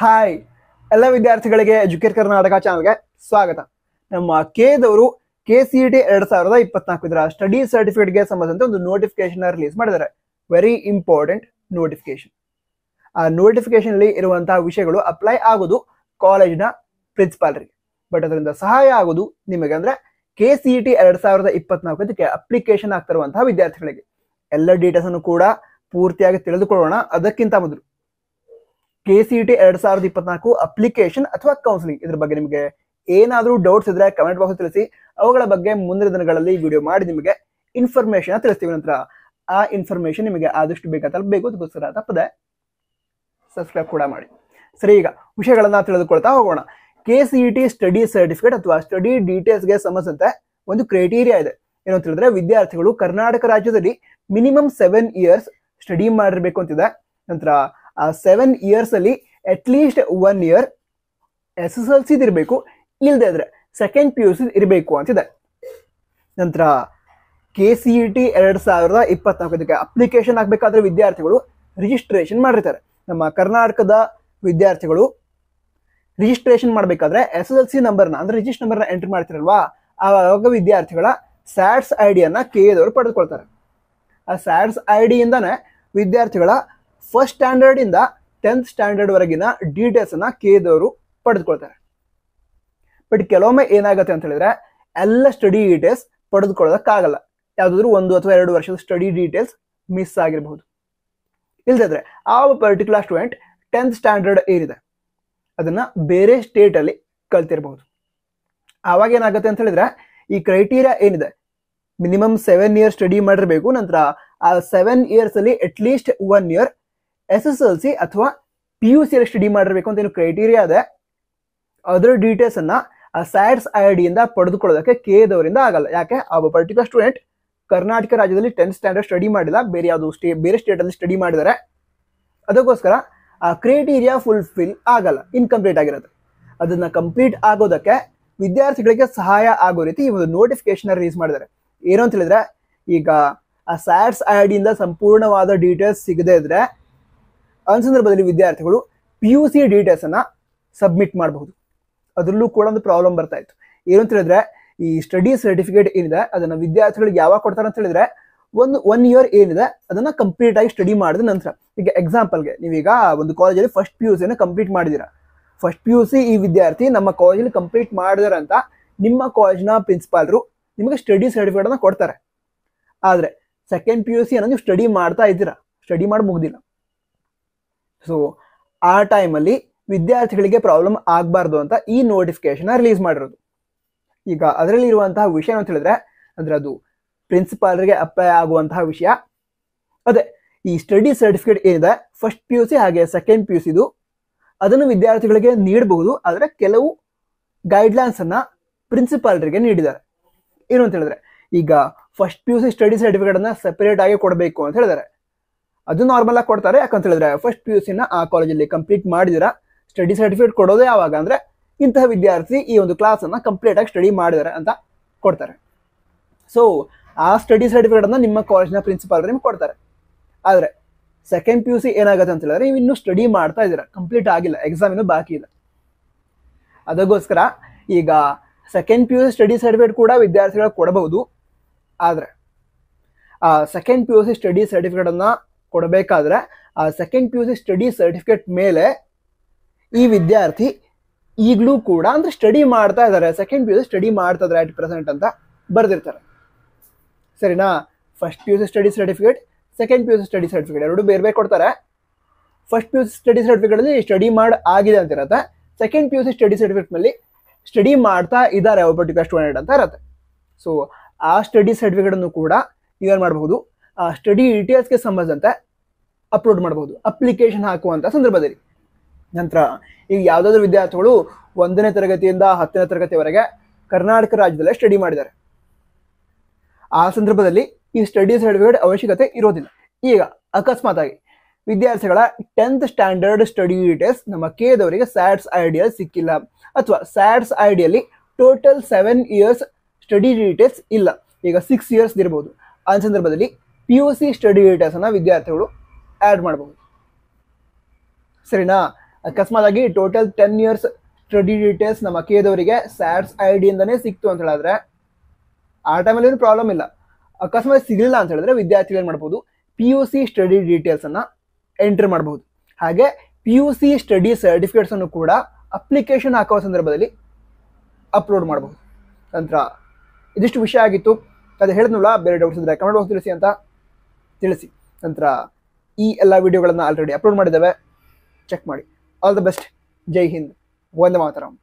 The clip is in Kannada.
ಹಾಯ್ ಎಲ್ಲ ವಿದ್ಯಾರ್ಥಿಗಳಿಗೆ ಎಜುಕೇಟ್ ಕರ್ನಾಟಕ ಚಾನಲ್ಗೆ ಸ್ವಾಗತ. ನಮ್ಮ ಕೇದವರು KCET 2024 ಇದರ ಸ್ಟಡಿ ಸರ್ಟಿಫಿಕೇಟ್ಗೆ ಸಂಬಂಧಿಸಿದಂತೆ ಒಂದು ನೋಟಿಫಿಕೇಶನ್ ರಿಲೀಸ್ ಮಾಡಿದ್ದಾರೆ. Very important notification. ಆ ನೋಟಿಫಿಕೇಶನ್ ಅಲ್ಲಿ ಇರುವಂತಹ ವಿಷಯಗಳು ಅಪ್ಲೈ ಆಗೋದು ಕಾಲೇಜಿನ ಪ್ರಿನ್ಸಿಪಾಲ್ರಿಗೆ, ಬಟ್ ಅದರಿಂದ ಸಹಾಯ ಆಗೋದು ನಿಮಗೆ ಅಂದ್ರೆ KCET 2024 ಇದಕ್ಕೆ ಅಪ್ಲಿಕೇಶನ್ ಆಗ್ತಿರುವಂತಹ ವಿದ್ಯಾರ್ಥಿಗಳಿಗೆ. ಎಲ್ಲ ಡೀಟೇಲ್ಸ್ ಅನ್ನು ಕೂಡ ಪೂರ್ತಿಯಾಗಿ ತಿಳಿದುಕೊಳ್ಳೋಣ. ಅದಕ್ಕಿಂತ ಮೊದಲು KCET 2024 ಅಪ್ಲಿಕೇಶನ್ ಅಥವಾ ಕೌನ್ಸಿಲಿಂಗ್ ಇದ್ರ ಬಗ್ಗೆ ನಿಮಗೆ ಏನಾದರೂ ಡೌಟ್ಸ್ ಇದ್ರೆ ಕಮೆಂಟ್ ಬಾಕ್ಸ್ ತಿಳಿಸಿ. ಅವುಗಳ ಬಗ್ಗೆ ಮುಂದಿನ ದಿನಗಳಲ್ಲಿ ವಿಡಿಯೋ ಮಾಡಿ ನಿಮಗೆ ಇನ್ಫಾರ್ಮೇಶನ್ ತಿಳಿಸ್ತೀವಿ. ನಂತರ ಆ ಇನ್ಫಾರ್ಮೇಶನ್ ನಿಮಗೆ ಆದಷ್ಟು ಬೇಗ ತಲುಪಬೇಕು. ಅದಕ್ಕೋಸ್ಕರ ತಪ್ಪದೆ ಸಬ್ಸ್ಕ್ರೈಬ್ ಕೂಡ ಮಾಡಿ. ಸರಿ, ಈಗ ವಿಷಯಗಳನ್ನ ತಿಳಿದುಕೊಳ್ತಾ ಹೋಗೋಣ. KCET ಸ್ಟಡಿ ಸರ್ಟಿಫಿಕೇಟ್ ಅಥವಾ ಸ್ಟಡಿ ಡೀಟೇಲ್ಸ್ಗೆ ಸಂಬಂಧಿಸಿದಂತೆ ಒಂದು ಕ್ರೈಟೀರಿಯಾ ಇದೆ. ಏನು ಅಂತ ಹೇಳಿದ್ರೆ, ವಿದ್ಯಾರ್ಥಿಗಳು ಕರ್ನಾಟಕ ರಾಜ್ಯದಲ್ಲಿ ಮಿನಿಮಮ್ 7 years ಸ್ಟಡಿ ಮಾಡಿರ್ಬೇಕು ಅಂತಿದೆ. ನಂತರ ಆ 7 years ಅಲ್ಲಿ ಅಟ್ಲೀಸ್ಟ್ 1 year SSLC ಇರಬೇಕು, ಇಲ್ಲದೆ ಇದ್ರೆ ಸೆಕೆಂಡ್ PUC ಇರಬೇಕು ಅಂತಿದೆ. ನಂತರ KCET 2024 ಇದಕ್ಕೆ ಅಪ್ಲಿಕೇಶನ್ ಆಗಬೇಕಾದ್ರೆ ವಿದ್ಯಾರ್ಥಿಗಳು ರಿಜಿಸ್ಟ್ರೇಷನ್ ಮಾಡಿರ್ತಾರೆ. ನಮ್ಮ ಕರ್ನಾಟಕದ ವಿದ್ಯಾರ್ಥಿಗಳು ರಿಜಿಸ್ಟ್ರೇಷನ್ ಮಾಡಬೇಕಾದ್ರೆ SSLC ನಂಬರ್ನ ಅಂದ್ರೆ ರಿಜಿಸ್ಟರ್ ನಂಬರ್ನ ಎಂಟ್ರಿ ಮಾಡ್ತಿರಲ್ವಾ, ಆವಾಗ ವಿದ್ಯಾರ್ಥಿಗಳ ಸ್ಯಾಟ್ಸ್ ಐಡಿಯನ್ನ KEದವರು ಪಡೆದುಕೊಳ್ತಾರೆ. ಆ ಸ್ಯಾಟ್ಸ್ ಐಡಿಯಿಂದಾನೆ ವಿದ್ಯಾರ್ಥಿಗಳ ಫಸ್ಟ್ ಸ್ಟ್ಯಾಂಡರ್ಡ್ ಇಂದ 10th ಸ್ಟ್ಯಾಂಡರ್ಡ್ ವರೆಗಿನ ಡೀಟೇಲ್ಸ್ ಅನ್ನ KEದವರು ಪಡೆದುಕೊಳ್ತಾರೆ. ಬಟ್ ಕೆಲವೊಮ್ಮೆ ಏನಾಗುತ್ತೆ ಅಂತ ಹೇಳಿದ್ರೆ, ಎಲ್ಲ ಸ್ಟಡಿ ಡೀಟೇಲ್ಸ್ ಪಡೆದುಕೊಳ್ಳೋದಕ್ಕಾಗಲ್ಲ. ಯಾವುದಾದ್ರೂ 1 ಅಥವಾ 2 ವರ್ಷದ ಸ್ಟಡಿ ಡೀಟೇಲ್ಸ್ ಮಿಸ್ ಆಗಿರಬಹುದು. ಇಲ್ದಿದ್ರೆ ಆ ಪರ್ಟಿಕ್ಯುಲರ್ ಸ್ಟೂಡೆಂಟ್ 10th ಸ್ಟ್ಯಾಂಡರ್ಡ್ ಏನಿದೆ ಅದನ್ನ ಬೇರೆ ಸ್ಟೇಟ್ ಅಲ್ಲಿ ಕಲ್ತಿರಬಹುದು. ಆವಾಗ ಏನಾಗುತ್ತೆ ಅಂತ ಹೇಳಿದ್ರೆ, ಈ ಕ್ರೈಟೀರಿಯಾ ಏನಿದೆ, ಮಿನಿಮಮ್ 7 years ಸ್ಟಡಿ ಮಾಡಿರಬೇಕು. ನಂತರ ಆ 7 years ಅಲ್ಲಿ ಅಟ್ಲೀಸ್ಟ್ 1 year SSLC ಅಥವಾ PUC ಅಲ್ಲಿ ಸ್ಟಡಿ ಮಾಡಿರಬೇಕು ಅಂತ ಏನು ಕ್ರೈಟೀರಿಯಾ ಇದೆ. ಅದರ ಡೀಟೇಲ್ಸ್ ಅನ್ನ ಆ ಸ್ಯಾಟ್ಸ್ ಐಡಿಯಿಂದ ಪಡೆದುಕೊಳ್ಳೋದಕ್ಕೆ KEದವರಿಂದ ಆಗಲ್ಲ. ಯಾಕೆ? ಆ ಪರ್ಟಿಕ್ಯುಲರ್ ಸ್ಟೂಡೆಂಟ್ ಕರ್ನಾಟಕ ರಾಜ್ಯದಲ್ಲಿ 10th ಸ್ಟ್ಯಾಂಡರ್ಡ್ ಸ್ಟಡಿ ಮಾಡಿಲ್ಲ, ಬೇರೆ ಯಾವುದು ಬೇರೆ ಸ್ಟೇಟ್ ಅಲ್ಲಿ ಸ್ಟಡಿ ಮಾಡಿದ್ದಾರೆ. ಅದಕ್ಕೋಸ್ಕರ ಆ ಕ್ರೈಟೀರಿಯಾ ಫುಲ್ಫಿಲ್ ಆಗಲ್ಲ, ಇನ್ಕಂಪ್ಲೀಟ್ ಆಗಿರುತ್ತೆ. ಅದನ್ನ ಕಂಪ್ಲೀಟ್ ಆಗೋದಕ್ಕೆ ವಿದ್ಯಾರ್ಥಿಗಳಿಗೆ ಸಹಾಯ ಆಗೋ ರೀತಿ ಈ ಒಂದು ನೋಟಿಫಿಕೇಶನ್ ರಿಲೀಸ್ ಮಾಡಿದ್ದಾರೆ. ಏನು ಅಂತ ಹೇಳಿದ್ರೆ, ಈಗ ಆ ಸ್ಯಾಟ್ಸ್ ಐಡಿಯಿಂದ ಸಂಪೂರ್ಣವಾದ ಡೀಟೇಲ್ಸ್ ಸಿಗದೇ ಇದ್ರೆ ಆ ಸಂದರ್ಭದಲ್ಲಿ ವಿದ್ಯಾರ್ಥಿಗಳು PUC ಡೀಟೇಲ್ಸ್ ಅನ್ನ ಸಬ್ಮಿಟ್ ಮಾಡಬಹುದು. ಅದರಲ್ಲೂ ಕೂಡ ಒಂದು ಪ್ರಾಬ್ಲಮ್ ಬರ್ತಾ ಇತ್ತು. ಏನು ಅಂತ ಹೇಳಿದ್ರೆ, ಈ ಸ್ಟಡಿ ಸರ್ಟಿಫಿಕೇಟ್ ಏನಿದೆ ಅದನ್ನ ವಿದ್ಯಾರ್ಥಿಗಳಿಗೆ ಯಾವಾಗ ಕೊಡ್ತಾರೆ ಅಂತ ಹೇಳಿದ್ರೆ, 1 year ಏನಿದೆ ಅದನ್ನ ಕಂಪ್ಲೀಟ್ ಆಗಿ ಸ್ಟಡಿ ಮಾಡಿದ ನಂತರ. ಈಗ ಎಕ್ಸಾಂಪಲ್ಗೆ, ನೀವೀಗ ಒಂದು ಕಾಲೇಜಲ್ಲಿ ಫಸ್ಟ್ PUC ಕಂಪ್ಲೀಟ್ ಮಾಡಿದ್ದೀರಾ. ಫಸ್ಟ್ PUC ಈ ವಿದ್ಯಾರ್ಥಿ ನಮ್ಮ ಕಾಲೇಜಲ್ಲಿ ಕಂಪ್ಲೀಟ್ ಮಾಡಿದಾರೆ ಅಂತ ನಿಮ್ಮ ಕಾಲೇಜ್ನ ಪ್ರಿನ್ಸಿಪಾಲ್ರು ನಿಮಗೆ ಸ್ಟಡಿ ಸರ್ಟಿಫಿಕೇಟ್ ಅನ್ನ ಕೊಡ್ತಾರೆ. ಆದ್ರೆ ಸೆಕೆಂಡ್ PUC ಅನ್ನ ನೀವು ಸ್ಟಡಿ ಮಾಡ್ತಾ ಇದ್ದೀರಾ, ಸ್ಟಡಿ ಮಾಡಿ ಮುಗ್ದಿಲ್ಲ. ಸೊ ಆ ಟೈಮಲ್ಲಿ ವಿದ್ಯಾರ್ಥಿಗಳಿಗೆ ಪ್ರಾಬ್ಲಮ್ ಆಗಬಾರ್ದು ಅಂತ ಈ ನೋಟಿಫಿಕೇಶನ್ ರಿಲೀಸ್ ಮಾಡಿರೋದು. ಈಗ ಅದರಲ್ಲಿ ಇರುವಂತಹ ವಿಷಯ ಅಂತ ಹೇಳಿದ್ರೆ, ಅಂದ್ರೆ ಅದು ಪ್ರಿನ್ಸಿಪಾಲ್ರಿಗೆ ಅಪ್ಲೈ ಆಗುವಂತಹ ವಿಷಯ. ಅದೇ ಈ ಸ್ಟಡಿ ಸರ್ಟಿಫಿಕೇಟ್ ಏನಿದೆ ಫಸ್ಟ್ PUC ಹಾಗೆ ಸೆಕೆಂಡ್ PUC ಅದನ್ನು ವಿದ್ಯಾರ್ಥಿಗಳಿಗೆ ನೀಡಬಹುದು. ಆದರೆ ಕೆಲವು ಗೈಡ್ಲೈನ್ಸ್ ಅನ್ನ ಪ್ರಿನ್ಸಿಪಾಲ್ರಿಗೆ ನೀಡಿದ್ದಾರೆ. ಏನು ಅಂತ ಹೇಳಿದ್ರೆ, ಈಗ ಫಸ್ಟ್ PUC ಸ್ಟಡಿ ಸರ್ಟಿಫಿಕೇಟ್ ಅನ್ನ ಸೆಪರೇಟ್ ಆಗಿ ಕೊಡಬೇಕು ಅಂತ ಹೇಳಿದ್ದಾರೆ. ಅದು ನಾರ್ಮಲ್ ಆಗಿ ಕೊಡ್ತಾರೆ. ಯಾಕಂತ ಹೇಳಿದ್ರೆ, ಫಸ್ಟ್ PUC ಆ ಕಾಲೇಜಲ್ಲಿ ಕಂಪ್ಲೀಟ್ ಮಾಡಿದಿರಾ, ಸ್ಟಡಿ ಸರ್ಟಿಫಿಕೇಟ್ ಕೊಡೋದೇ ಯಾವಾಗ ಅಂದ್ರೆ ಇಂತಹ ವಿದ್ಯಾರ್ಥಿ ಈ ಒಂದು ಕ್ಲಾಸ್ ಅನ್ನ ಕಂಪ್ಲೀಟ್ ಆಗಿ ಸ್ಟಡಿ ಮಾಡಿದಾರೆ ಅಂತ ಕೊಡ್ತಾರೆ. ಸೊ ಆ ಸ್ಟಡಿ ಸರ್ಟಿಫಿಕೇಟ್ ಅನ್ನ ನಿಮ್ಮ ಕಾಲೇಜ್ನ ಪ್ರಿನ್ಸಿಪಾಲ್ ನಿಮ್ಗೆ ಕೊಡ್ತಾರೆ. ಆದ್ರೆ ಸೆಕೆಂಡ್ PUC ಏನಾಗುತ್ತೆ ಅಂತ ಹೇಳಿದ್ರೆ, ನೀವು ಇನ್ನೂ ಸ್ಟಡಿ ಮಾಡ್ತಾ ಇದ್ದೀರಾ, ಕಂಪ್ಲೀಟ್ ಆಗಿಲ್ಲ, ಎಕ್ಸಾಮ್ ಇನ್ನೂ ಬಾಕಿ ಇದೆ. ಅದಕ್ಕೋಸ್ಕರ ಈಗ ಸೆಕೆಂಡ್ PUC ಸ್ಟಡಿ ಸರ್ಟಿಫಿಕೇಟ್ ಕೂಡ ವಿದ್ಯಾರ್ಥಿಗಳು ಕೊಡಬಹುದು. ಆದ್ರೆ ಆ ಸೆಕೆಂಡ್ PUC ಸ್ಟಡಿ ಸರ್ಟಿಫಿಕೇಟ್ ಅನ್ನ ಕೊಡಬೇಕಾದ್ರೆ ಆ ಸೆಕೆಂಡ್ PUC ಸ್ಟಡಿ ಸರ್ಟಿಫಿಕೇಟ್ ಮೇಲೆ ಈ ವಿದ್ಯಾರ್ಥಿ ಈಗಲೂ ಕೂಡ ಅಂದ್ರೆ ಸ್ಟಡಿ ಮಾಡ್ತಾ ಇದ್ದಾರೆ, ಸೆಕೆಂಡ್ PUC ಸ್ಟಡಿ ಮಾಡ್ತಾ ಇದ್ದಾರೆ at present ಅಂತ ಬರ್ದಿರ್ತಾರೆ. ಸರಿನಾ? First PUC study certificate, second PUC study certificate ಎರಡು ಬೇರೆ ಬೇರೆ ಕೊಡ್ತಾರೆ. ಫಸ್ಟ್ PUC ಸ್ಟಡಿ ಸರ್ಟಿಫಿಕೇಟ್ ಅಲ್ಲಿ ಸ್ಟಡಿ ಮಾಡಿ ಆಗಿದೆ ಅಂತ ಇರುತ್ತೆ. ಸೆಕೆಂಡ್ PUC ಸ್ಟಡಿ ಸರ್ಟಿಫಿಕೇಟ್ ಮೇಲೆ ಸ್ಟಡಿ ಮಾಡ್ತಾ ಇದ್ದಾರೆ ಒಬ್ಬ ಪರ್ಟಿಕ್ಯುಲರ್ ಸ್ಟೂಡೆಂಟ್ ಅಂತ ಇರುತ್ತೆ. ಸೊ ಆ ಸ್ಟಡಿ ಸರ್ಟಿಫಿಕೇಟ್ ಅನ್ನು ಕೂಡ ನೀವೇನು ಮಾಡಬಹುದು, ಆ ಸ್ಟಡಿ ಡೀಟೇಲ್ಸ್ಗೆ ಸಂಬಂಧಿಸಿದಂತೆ ಅಪ್ಲೋಡ್ ಮಾಡಬಹುದು ಅಪ್ಲಿಕೇಶನ್ ಹಾಕುವಂಥ ಸಂದರ್ಭದಲ್ಲಿ. ನಂತರ ಈಗ ಯಾವುದಾದ್ರೂ ವಿದ್ಯಾರ್ಥಿಗಳು 1ನೇ ತರಗತಿಯಿಂದ 10ನೇ ತರಗತಿವರೆಗೆ ಕರ್ನಾಟಕ ರಾಜ್ಯದಲ್ಲೇ ಸ್ಟಡಿ ಮಾಡಿದ್ದಾರೆ, ಆ ಸಂದರ್ಭದಲ್ಲಿ ಈ ಸ್ಟಡಿ ಸರ್ಟಿಫಿಕೇಟ್ ಅವಶ್ಯಕತೆ ಇರೋದಿಲ್ಲ. ಈಗ ಅಕಸ್ಮಾತ್ ಆಗಿ ವಿದ್ಯಾರ್ಥಿಗಳ 10th ಸ್ಟ್ಯಾಂಡರ್ಡ್ ಸ್ಟಡಿ ಡೀಟೇಲ್ಸ್ ನಮ್ಮ KEದವರಿಗೆ ಸ್ಯಾಟ್ಸ್ ಐಡಿಯಲ್ಲಿ ಸಿಕ್ಕಿಲ್ಲ, ಅಥವಾ ಸ್ಯಾಟ್ಸ್ ಐಡಿಯಲ್ಲಿ ಟೋಟಲ್ 7 years ಸ್ಟಡಿ ಡೀಟೇಲ್ಸ್ ಇಲ್ಲ, ಈಗ 6 years ಇರಬಹುದು. ಆ ಸಂದರ್ಭದಲ್ಲಿ PUC ಸ್ಟಡಿ ಡೀಟೇಲ್ಸ್ ಅನ್ನ ವಿದ್ಯಾರ್ಥಿಗಳು ಆ್ಯಡ್ ಮಾಡಬಹುದು. ಸರಿನಾ? ಅಕಸ್ಮಾತ್ ಆಗಿ ಟೋಟಲ್ 10 ಇಯರ್ಸ್ ಸ್ಟಡಿ ಡೀಟೇಲ್ಸ್ ನಮ್ಮ ಕೇದವರಿಗೆ ಸ್ಯಾಟ್ಸ್ ID ಇಂದನೇ ಸಿಕ್ತು ಅಂತ ಹೇಳಿದ್ರೆ ಆ ಟೈಮಲ್ಲಿ ಏನು ಪ್ರಾಬ್ಲಮ್ ಇಲ್ಲ. ಅಕಸ್ಮಾತ್ ಸಿಗಲಿಲ್ಲ ಅಂತ ಹೇಳಿದ್ರೆ ವಿದ್ಯಾರ್ಥಿಗಳು ಏನು ಮಾಡ್ಬೋದು, PUC ಸ್ಟಡಿ ಡೀಟೇಲ್ಸ್ ಅನ್ನ ಎಂಟ್ರಿ ಮಾಡಬಹುದು. ಹಾಗೆ PUC ಸ್ಟಡಿ ಸರ್ಟಿಫಿಕೇಟ್ಸ್ ಅನ್ನು ಕೂಡ ಅಪ್ಲಿಕೇಶನ್ ಹಾಕುವ ಸಂದರ್ಭದಲ್ಲಿ ಅಪ್ಲೋಡ್ ಮಾಡಬಹುದು. ನಂತರ ಇದಿಷ್ಟು ವಿಷಯ ಆಗಿತ್ತು. ಅದು ಹೇಳಿದ್ನಲ್ಲ, ಬೇರೆ ಡೌಟ್ಸ್ ಇದ್ರೆ ಕಮೆಂಟ್ ಬಾಕ್ಸ್ ತಿಳಿಸಿ ಅಂತ ತಿಳಿಸಿ. ನಂತರ ಈ ಎಲ್ಲ ವಿಡಿಯೋಗಳನ್ನು ಆಲ್ರೆಡಿ ಅಪ್ಲೋಡ್ ಮಾಡಿದ್ದೇವೆ, ಚೆಕ್ ಮಾಡಿ. All the best. ಜೈ ಹಿಂದ್, ವಂದೇ ಮಾತರಂ.